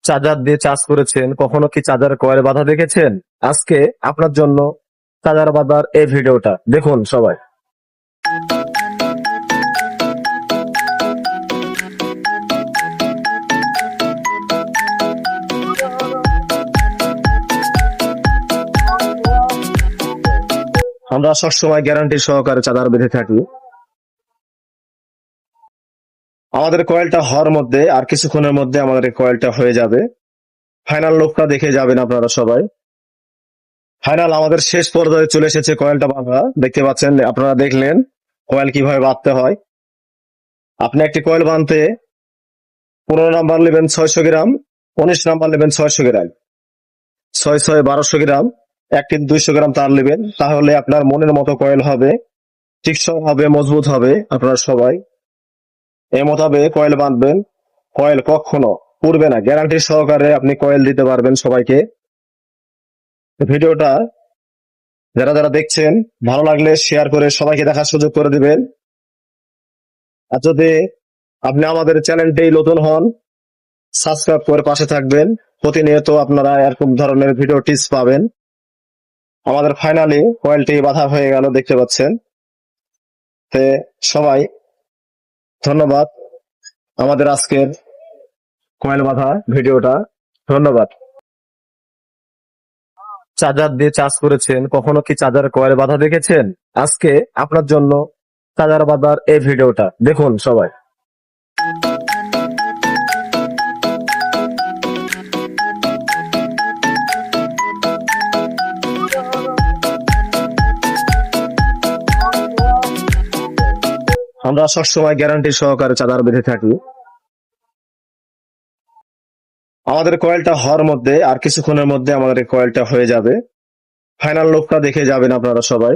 Charger দিয়ে charge করেছেন, কখনো কি চার্জার কয়েল বাধা দেখেছেন? আজকে আপনার জন্য চার্জার বাঁধার এই ভিডিওটা দেখুন সবাই। আমরা সবসময় গ্যারান্টি সহকারে চার্জার বেঁধে থাকি। আমাদের কয়েলটা হওয়ার মধ্যে আর কিছুক্ষণের মধ্যে আমাদের এই কয়েলটা হয়ে যাবে। ফাইনাল লুকটা দেখে যাবেন আপনারা সবাই। ফাইনাল আমাদের শেষ পর্যায়ে চলে এসেছে কয়েলটা বাঁধা। দেখতে পাচ্ছেন, আপনারা দেখলেন কয়েল কিভাবে বাঁধতে হয়। আপনি একটি কয়েল বাঁধতে 15 নাম্বার নেবেন 600 গ্রাম, 19 নাম্বার নেবেন 600 গ্রাম, 6 1200 গ্রাম, একটি 200 গ্রাম তার নেবেন। তাহলে আপনার মনের মতো কয়েল হবে, টিকসই হবে, মজবুত হবে। আপনারা সবাই এই মোতাবেক কয়েল বাঁধবেন। কয়েল কখনো পুড়বে না, গ্যারান্টি সহকারে আপনি কয়েল দিতে পারবেন সবাইকে। ভিডিওটা যারা যারা দেখছেন ভালো লাগলে শেয়ার করে সবাইকে দেখার সুযোগ করে দিবেন। আর যদি আপনি আমাদের চ্যানেলটি নতুন হন, সাবস্ক্রাইব করে পাশে থাকবেন। প্রতিনিয়ত আপনারা এরকম ধরনের ভিডিও টিপস পাবেন। আমাদের ফাইনালি কয়েলটি বাঁধা হয়ে গেল, দেখতে পাচ্ছেন। তে সবাই ধন্যবাদ আমাদের আজকের কয়েল বাঁধা ভিডিওটা। ধন্যবাদ। চার্জার দিয়ে চার্জ করেছেন, কখনো কি চার্জার কয়েল বাধা দেখেছেন? আজকে আপনার জন্য চার্জার বাঁধার এই ভিডিওটা দেখুন সবাই। আমরা সবসময় গ্যারান্টি সহকারে চার্জার বেঁধে থাকি। আমাদের কয়েলটা হওয়ার মধ্যে আর কিছুক্ষণের মধ্যে আমাদের এই কয়েলটা হয়ে যাবে। ফাইনাল লুকটা দেখে যাবেন আপনারা সবাই।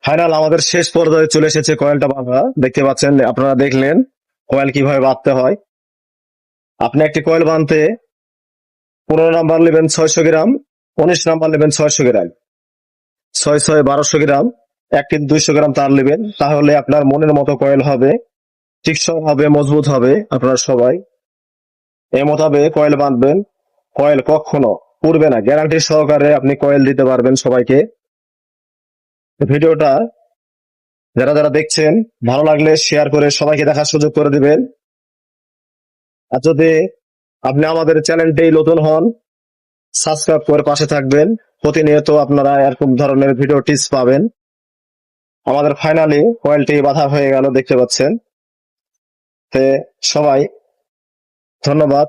ফাইনাল আমাদের শেষ পর্যায়ে চলে এসেছে কয়েলটা বাঁধা। দেখতে পাচ্ছেন, আপনারা দেখলেন কয়েল কিভাবে বাঁধতে হয়। আপনি একটি কয়েল বাঁধতে 15 নাম্বার নেবেন 600 গ্রাম, 19 নাম্বার নেবেন 600 গ্রাম, 6 1200 গ্রাম, একটি 200 গ্রাম তার নেবেন। তাহলে আপনার মনের মতো কয়েল হবে, টিকসই হবে, মজবুত হবে। আপনারা সবাই এই মোতাবেক কয়েল বাঁধবেন। কয়েল কখনো পুড়বে না, গ্যারান্টি সহকারে আপনি কয়েল দিতে পারবেন সবাইকে। ভিডিওটা যারা যারা দেখছেন ভালো লাগলে শেয়ার করে সবাইকে দেখার সুযোগ করে দিবেন। আর যদি আপনি আমাদের চ্যানেলটি নতুন হন, সাবস্ক্রাইব করে পাশে থাকবেন। প্রতিনিয়ত আপনারা এরকম ধরনের ভিডিও টিপস পাবেন। আমাদের ফাইনালি কয়েলটি বাঁধা হয়ে গেল, দেখতে পাচ্ছেন। তে সবাই ধন্যবাদ